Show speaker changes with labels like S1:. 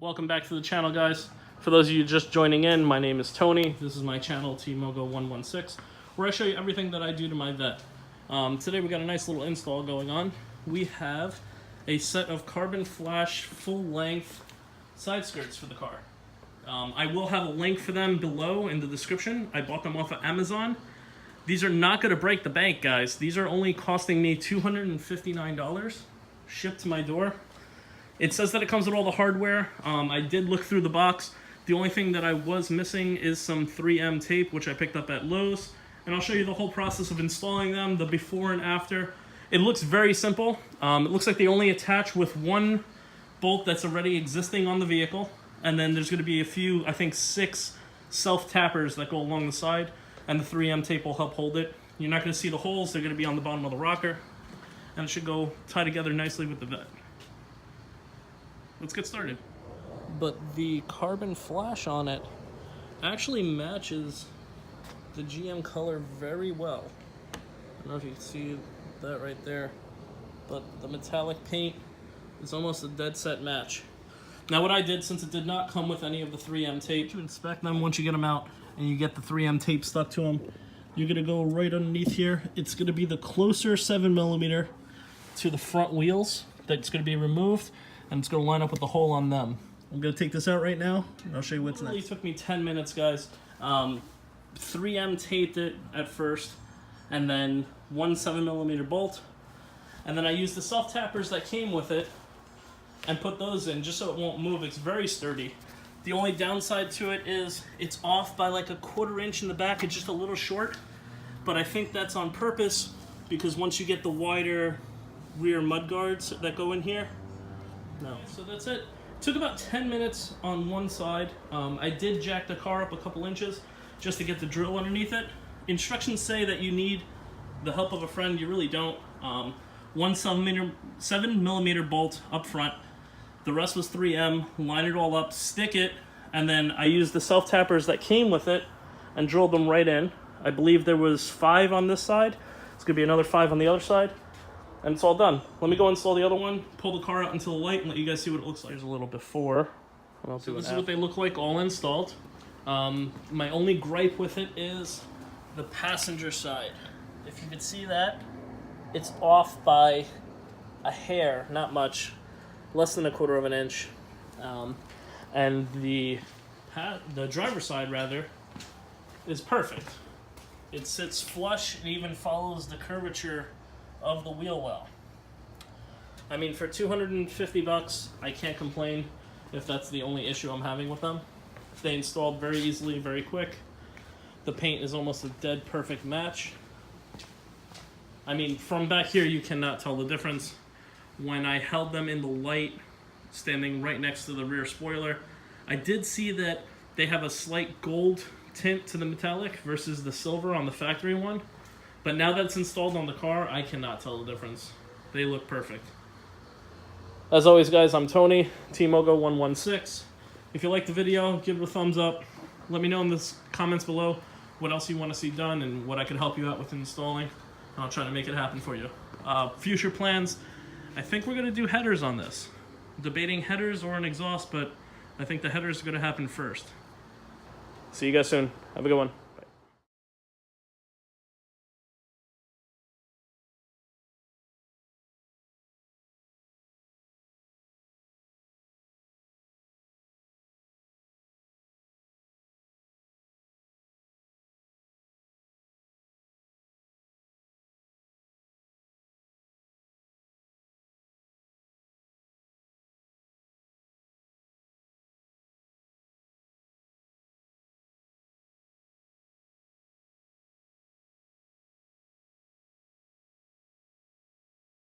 S1: Welcome back to the channel, guys. For those of you just joining in, my name is Tony. This is my channel, TMogo116, where I show you everything that I do to my vet. Today we got a nice little install going on. We have a set of carbon flash full-length side skirts for the car. I will have a link for them below in the description. I bought them off of Amazon. These are not going to break the bank, guys. These are only costing me $259 shipped to my door. It says that it comes with all the hardware. I did look through the box. The only thing that I was missing is some 3M tape, which I picked up at Lowe's. And I'll show you the whole process of installing them, the before and after. It looks very simple. It looks like they only attach with one bolt that's already existing on the vehicle. And then there's going to be a few, I think 6 self-tappers that go along the side. And the 3M tape will help hold it. You're not going to see the holes. They're going to be on the bottom of the rocker. And it should go tie together nicely with the vet. Let's get started. But the carbon flash on it actually matches the GM color very well. I don't know if you can see that right there, but the metallic paint is almost a dead set match. Now what I did, since it did not come with any of the 3M tape, to inspect them once you get them out and you get the 3M tape stuck to them, you're gonna go right underneath here. It's gonna be the closer 7mm to the front wheels that's gonna be removed, and it's going to line up with the hole on them. I'm going to take this out right now, and I'll show you what's next. It really took me 10 minutes, guys. 3M taped it at first, and then one 7mm bolt, and then I used the self-tappers that came with it and put those in just so it won't move. It's very sturdy. The only downside to it is it's off by like a 1/4 inch in the back. It's just a little short, but I think that's on purpose because once you get the wider rear mud guards that go in here, no. So that's it. Took about 10 minutes on one side. I did jack the car up a couple inches just to get the drill underneath it. Instructions say that you need the help of a friend. You really don't. One 7mm bolt up front. The rest was 3M. Line it all up, stick it, and then I used the self-tappers that came with it and drilled them right in. I believe there was 5 on this side. It's going to be another 5 on the other side. And it's all done. Let me go install the other one, pull the car out into the light, and let you guys see what it looks like. Here's a little before. So this is what they look like all installed. My only gripe with it is the passenger side. If you can see that, it's off by a hair, not much, less than 1/4 inch. And the driver's side, rather, is perfect. It sits flush and even follows the curvature of the wheel well. I mean, for $250, I can't complain if that's the only issue I'm having with them. They installed very easily, very quick. The paint is almost a dead perfect match. I mean, from back here, you cannot tell the difference. When I held them in the light, standing right next to the rear spoiler, I did see that they have a slight gold tint to the metallic versus the silver on the factory one. But now that it's installed on the car, I cannot tell the difference. They look perfect. As always, guys, I'm Tony, TMogo116. If you liked the video, give it a thumbs up. Let me know in the comments below what else you want to see done and what I can help you out with installing. And I'll try to make it happen for you. Future plans, I think we're going to do headers on this. Debating headers or an exhaust, but I think the headers are going to happen first. See you guys soon. Have a good one.